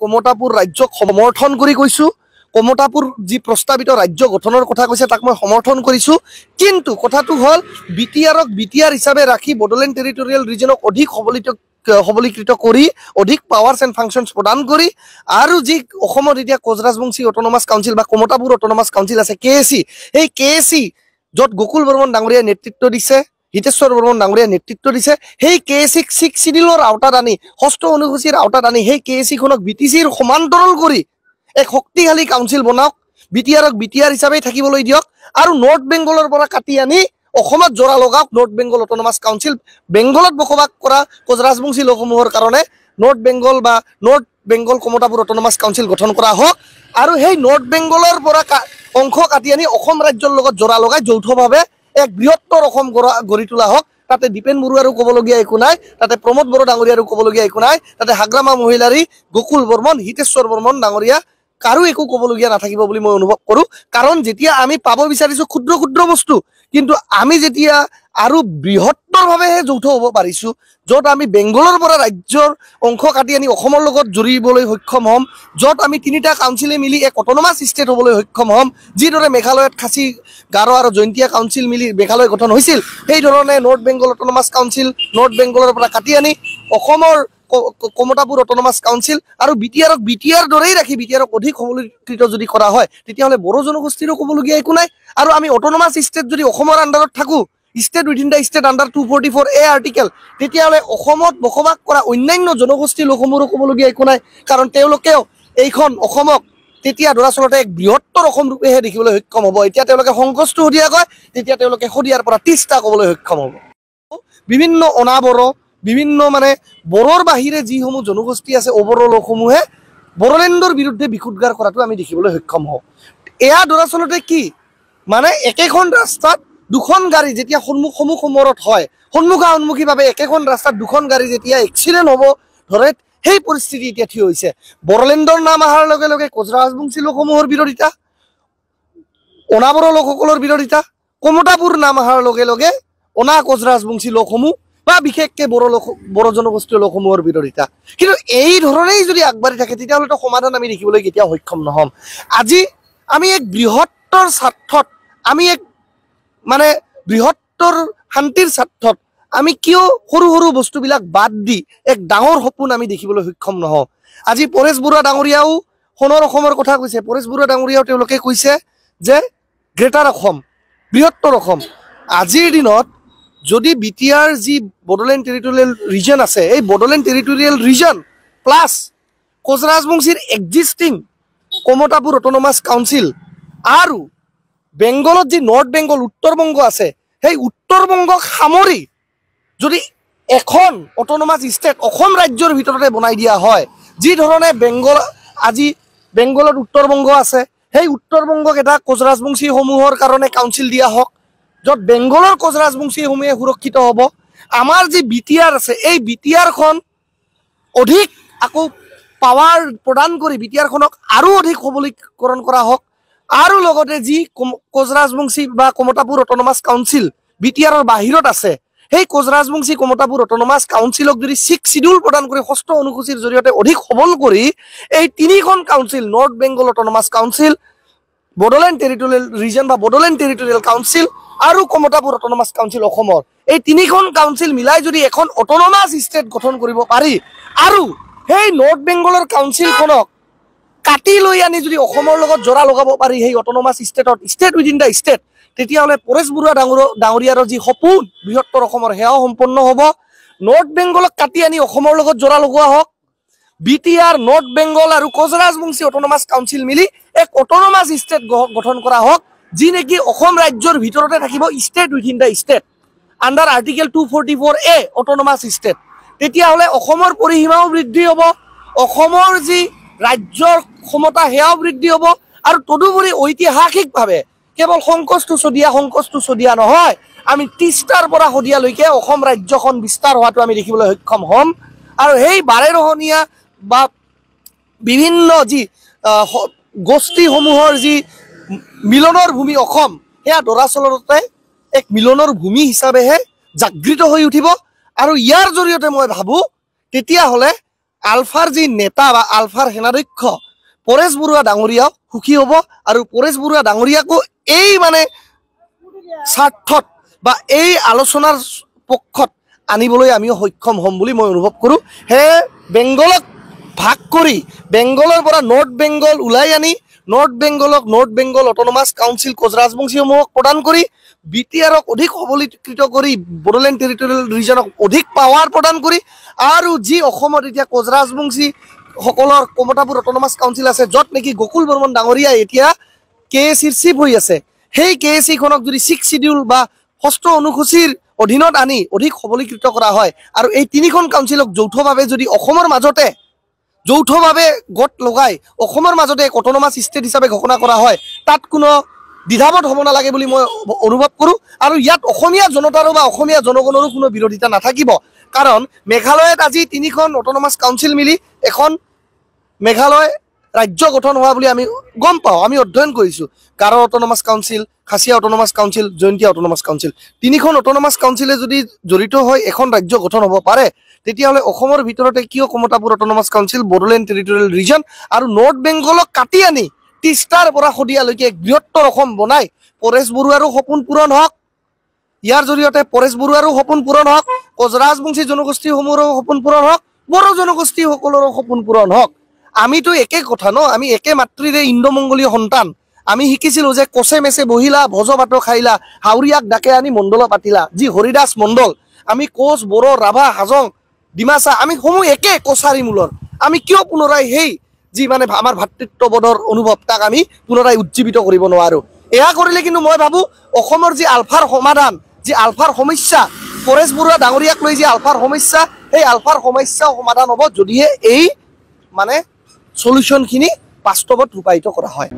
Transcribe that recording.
কমতাপুৰ ৰাজ্যক সমৰ্থন কৰি কৈছো কমতাপুৰ যি প্ৰস্তাৱিত ৰাজ্য গঠনৰ কথা কৈছে তাক মই সমৰ্থন কৰিছো কিন্তু কথাটো হল বিটিআৰক বিটিআৰ হিচাপে ৰাখি বডোলেণ্ড টেৰিটৰিয়েল ৰিজনক অধিক সবলীকৃত কৰি অধিক পাৱাৰ্স এণ্ড ফাংচনছ প্ৰদান কৰি আৰু যি অসমত এতিয়া কোচৰাজবংশী অট'নমাছ কাউন্সিল বা কমতাপুৰ অট'নমাছ কাউন্সিল আছে কেএসি এই কেএসি য'ত গকুল বৰ্মন ডাঙৰীয়াই নেতৃত্ব দিছে হিতেশ্বৰ বৰ্মন ডাঙৰীয়াই নেতৃত্ব দিছে সেই কেএসিক 6 শিডিউলৰ আওতাত আনি 6ষ্ঠ অনুসূচীৰ আওতাত আনি সেই কেএসি খনক বিটিচিৰ সমান্তৰাল কৰি এক শক্তিশালী কাউন্সিল বনাওক বিটিআৰক বিটিআৰ হিচাপে থাকিবলৈ দিয়ক আৰু নৰ্থ বেংগলৰ পৰা কাটি আনি অসমত জোৰা লগাওক নৰ্থ বেংগল অট'নমাছ কাউন্সিল বেংগলত বসবাস কৰা কোচৰাজবংশী লোকসমূহৰ কাৰণে north Bengal Kamatapur autonomous council গঠন কৰা হওক আৰু সেই নৰ্থ বেংগলৰ পৰা অংশ কাটি আনি অসম ৰাজ্যৰ লগত জোৰা লগাই যৌথভাৱে এক বৃহত্তৰ অসম গঢ়ি তোলা হওক তাতে দীপেন বৰুৱাৰো ক'বলগীয়া একো নাই তাতে প্ৰমোদ বড়ো ডাঙৰীয়াৰো ক'বলগীয়া একো নাই তাতে হাগ্ৰামা মহিলাৰী গকুল বৰ্মন হিতেশ্বৰ বৰ্মন ডাঙৰীয়া কাৰো একো ক'বলগীয়া নাথাকিব বুলি মই অনুভৱ কৰো কাৰণ যেতিয়া আমি পাব বিচাৰিছো ক্ষুদ্ৰ ক্ষুদ্ৰ বস্তু কিন্তু আমি যেতিয়া আৰু বৃহত্তৰভাৱেহে যৌথ হ'ব পাৰিছো য'ত আমি বেংগলৰ পৰা ৰাজ্যৰ অংশ কাটি আনি অসমৰ লগত জড়িবলৈ সক্ষম হ'ম য'ত আমি তিনিটা কাউন্সিলে মিলি এক অট'নমাছ ষ্টেট হ'বলৈ সক্ষম হ'ম যিদৰে মেঘালয়ত খাচী গাৰো আৰু জয়ন্তীয়া কাউন্সিল মিলি মেঘালয় গঠন হৈছিল সেই ধৰণে North Bengal autonomous council North বেংগলৰ পৰা কাটি আনি অসমৰ কমতাপুৰ অট'নমাছ কাউন্সিল আৰু বিটিআৰক বিটিআৰ দৰেই ৰাখি বিটিআৰক অধিক সবলীকৃত যদি কৰা হয় তেতিয়াহ'লে বড়ো জনগোষ্ঠীৰো ক'বলগীয়া একো নাই আৰু আমি অট'নমাছ ষ্টেট যদি অসমৰ আণ্ডাৰত থাকো state within the state under 244A article তেতিয়াহ'লে অসমত বসবাস কৰা অন্যান্য জনগোষ্ঠীৰ লোকসমূহৰো ক'বলগীয়া একো নাই কাৰণ তেওঁলোকেও এইখন অসমক তেতিয়া দৰাচলতে এক বৃহত্তৰ অসম ৰূপেহে দেখিবলৈ সক্ষম হ'ব এতিয়া তেওঁলোকে সংকোচটো সদিয়া কয় তেতিয়া তেওঁলোকে সদিয়াৰ পৰা 30টা ক'বলৈ সক্ষম হ'ব বিভিন্ন অনাবড়ো বিভিন্ন মানে বড়োৰ বাহিৰে যিসমূহ জনগোষ্ঠী আছে অবড়ো লোকসমূহে বড়োলেণ্ডৰ বিৰুদ্ধে বিক্ষোভগাৰ কৰাটো আমি দেখিবলৈ সক্ষম হওঁ এয়া দৰাচলতে কি মানে একেখন ৰাস্তাত দুখন গাড়ী যেতিয়া সন্মুখত হয় সন্মুখাসন্মুখীভাৱে একেখন ৰাস্তাত দুখন গাড়ী যেতিয়া এক্সিডেণ্ট হ'ব ধৰে সেই পৰিস্থিতি এতিয়া থিয় হৈছে বড়োলেণ্ডৰ নাম অহাৰ লগে লগে কোচৰাজবংশী লোকসমূহৰ বিৰোধিতা অনাবড়ো লোকসকলৰ বিৰোধিতা কমতাপুৰ নাম অহাৰ লগে লগে অনা কোচৰাজবংশী লোকসমূহ বা বিশেষকৈ বড়ো জনগোষ্ঠীয় লোকসমূহৰ বিৰোধিতা কিন্তু এই ধৰণেই যদি আগবাঢ়ি থাকে তেতিয়াহ'লেতো সমাধান আমি দেখিবলৈ কেতিয়াও সক্ষম নহ'ম আজি আমি এক বৃহত্তৰ স্বাৰ্থত আমি এক মানে বৃহত্তৰ শান্তিৰ স্বাৰ্থত আমি কিয় সৰু সৰু বস্তুবিলাক বাদ দি এক ডাঙৰ সপোন আমি দেখিবলৈ সক্ষম নহওঁ আজি পৰেশ বৰুৱা ডাঙৰীয়াও সোণৰ অসমৰ কথা কৈছে পৰেশ বৰুৱা ডাঙৰীয়াও তেওঁলোকে কৈছে যে গ্ৰেটাৰ অসম বৃহত্তৰ অসম আজিৰ দিনত যদি বিটিআৰ যি বডোলেণ্ড টেৰিটৰিয়েল ৰিজন আছে এই বডোলেণ্ড টেৰিটৰিয়েল ৰিজন প্লাছ কোচৰাজবংশীৰ এক্সিষ্টিং কমতাপুৰ অট'নমাছ কাউন্সিল আৰু বেংগলত যি নৰ্থ বেংগল উত্তৰ-বংগ আছে সেই উত্তৰ-বংগক সামৰি যদি এখন অট'নমাছ ষ্টেট অসম ৰাজ্যৰ ভিতৰতে বনাই দিয়া হয় যি ধৰণে আজি বেংগলত উত্তৰ-বংগ আছে সেই উত্তৰ-বংগক এটা কোচৰাজবংশীসমূহৰ কাৰণে কাউন্সিল দিয়া হওক য'ত বেংগলৰ কোচৰাজবংশীসমূহে সুৰক্ষিত হ'ব আমাৰ যি বিটিআৰ আছে এই বিটিআৰখন অধিক আকৌ পাৱাৰ প্ৰদান কৰি বিটিআৰখনক আৰু অধিক সবলীকৰণ কৰা হওক আৰু লগতে যি কোচৰাজবংশী বা কমতাপুৰ অট'নমাছ কাউন্সিল বিটিআৰৰ বাহিৰত আছে সেই কোচৰাজবংশী কমতাপুৰ অট'নমাছ কাউন্সিলক যদি 6 শিডিউল প্ৰদান কৰি 6ষ্ঠ অনুসূচীৰ জৰিয়তে অধিক সবল কৰি এই তিনিখন council north Bengal autonomous council Bodoland territorial region বা বডোলেণ্ড টেৰিটৰিয়েল কাউন্সিল আৰু কমতাপুৰ অট'নমাছ কাউন্সিল অসমৰ এই তিনিখন কাউন্সিল মিলাই যদি এখন অট'নমাছ ষ্টেট গঠন কৰিব পাৰি আৰু সেই নৰ্থ বেংগলৰ কাউন্সিলখনক কাটি লৈ আনি যদি অসমৰ লগত জোৰা লগাব পাৰি সেই অট'নমাছ ষ্টেটত ষ্টেট উইথিন দ্য ষ্টেট তেতিয়াহ'লে পৰেশ বৰুৱা ডাঙৰীয়াৰ যি সপোন বৃহত্তৰ অসমৰ সেয়াও সম্পন্ন হ'ব নৰ্থ বেংগলক কাটি আনি অসমৰ লগত জোৰা লগোৱা হওক বিটিআৰ নৰ্থ বেংগল আৰু কোচৰাজবংশী অট'নমাছ কাউন্সিল মিলি এক অট'নমাছ ষ্টেট গঠন কৰা হওক যি নেকি অসম ৰাজ্যৰ ভিতৰতে থাকিব state within the state under article 244A autonomous state তেতিয়াহ'লে অসমৰ পৰিসীমাও বৃদ্ধি হ'ব অসমৰ যি ৰাজ্যৰ ক্ষমতা সেয়াও বৃদ্ধি হ'ব আৰু তদুপৰি ঐতিহাসিকভাৱে কেৱল সংকোচটো চদিয়া নহয় আমি 30টাৰ পৰা সদিয়ালৈকে অসম ৰাজ্যখন বিস্তাৰ হোৱাটো আমি দেখিবলৈ সক্ষম হ'ম আৰু সেই বাৰেৰহণীয়া বা বিভিন্ন যি গোষ্ঠীসমূহৰ যি মিলনৰ ভূমি অসম সেয়া দৰাচলতে এক মিলনৰ ভূমি হিচাপেহে জাগৃত হৈ উঠিব আৰু ইয়াৰ জৰিয়তে মই ভাবোঁ তেতিয়াহ'লে আলফাৰ যি নেতা বা আলফাৰ সেনাধ্যক্ষ পৰেশ বৰুৱা ডাঙৰীয়াও সুখী হ'ব আৰু পৰেশ বৰুৱা ডাঙৰীয়াকো এই মানে স্বাৰ্থত বা এই আলোচনাৰ পক্ষত আনিবলৈ আমিও সক্ষম হ'ম বুলি মই অনুভৱ কৰোঁ। সেয়ে বেংগলক ভাগ কৰি বেংগলৰ পৰা নৰ্থ বেংগল ওলাই আনি নৰ্থ বেংগলক North Bengal autonomous council Koch ৰাজবংশীসমূহক প্ৰদান কৰি বিটিআৰক অধিক সবলীকৃত কৰি বড়োলেণ্ড টেৰিটৰিয়েল ৰিজনক অধিক পাৱাৰ প্ৰদান কৰি আৰু যি অসমত এতিয়া কোচ ৰাজবংশী সকলৰ কমতাপুৰ অট'নমাছ কাউন্সিল আছে য'ত নেকি গকুল বৰ্মন ডাঙৰীয়া এতিয়া KACৰ চিফ হৈ আছে, সেই KACখনক যদি 6 শিডিউল বা 6ষ্ঠ অনুসূচীৰ অধীনত আনি অধিক সবলীকৃত কৰা হয় আৰু এই তিনিখন কাউন্সিলক যৌথভাৱে যদি অসমৰ মাজতে যৌথভাৱে গোট লগাই অসমৰ মাজতে এক অট'নমাছ ষ্টেট হিচাপে ঘোষণা কৰা হয়, তাত কোনো দ্বিধাবোধ হ'ব নালাগে বুলি মই অনুভৱ কৰোঁ। আৰু ইয়াত অসমীয়া জনতাৰো বা অসমীয়া জনগণৰো কোনো বিৰোধিতা নাথাকিব, কাৰণ মেঘালয়ত আজি তিনিখন অট'নমাছ কাউন্সিল মিলি এখন মেঘালয় ৰাজ্য গঠন হোৱা বুলি আমি গম পাওঁ, আমি অধ্যয়ন কৰিছোঁ। Garo autonomous council, Khasi autonomous council, Jaintia autonomous council, তিনিখন অট'নমাছ কাউন্সিলে যদি জড়িত হৈ এখন ৰাজ্য গঠন হ'ব পাৰে, তেতিয়াহ'লে অসমৰ ভিতৰতে কিয় Kamatapur autonomous council, Bodoland territorial region আৰু নৰ্থ বেংগলক কাটি আনি তিষ্টাৰ পৰা শদিয়ালৈকে এক বৃহত্তৰ অসম বনাই পৰেশ বৰুৱাৰো সপোন পূৰণ হওক, ইয়াৰ জৰিয়তে পৰেশ বৰুৱাৰো সপোন পূৰণ হওক, কোচ ৰাজবংশী জনগোষ্ঠীসমূহৰো সপোন পূৰণ হওক, বড়ো জনগোষ্ঠীসকলৰো সপোন পূৰণ হওক। আমিতো একে কথা ন, আমি একে মাতৃৰে ইণ্ডো মংগোলীয় সন্তান। আমি শিকিছিলোঁ যে কচে মেচে বহিলা ভোজ ভাত খাইলা, হাউৰীয়াক ডাকে আনি মণ্ডল পাতিলা, যি হৰিদাস মণ্ডল। আমি কোচ, বড়ো, ৰাভা, হাজং, ডিমাচা আমি সমূহ একে কছাৰী মূলৰ। আমি কিয় পুনৰাই সেই যি মানে আমাৰ ভাতৃত্ববোধৰ অনুভৱ তাক আমি পুনৰাই উজ্জীৱিত কৰিব নোৱাৰোঁ? এয়া কৰিলে কিন্তু মই ভাবোঁ অসমৰ যি আলফাৰ সমাধান, যি আলফাৰ সমস্যা, পৰেশ বৰুৱা ডাঙৰীয়াক লৈ যি আলফাৰ সমস্যা, সেই আলফাৰ সমস্যা সমাধান হ'ব যদিহে এই মানে সলিউশ্যনখিনি বাস্তৱত ৰূপায়িত কৰা হয়।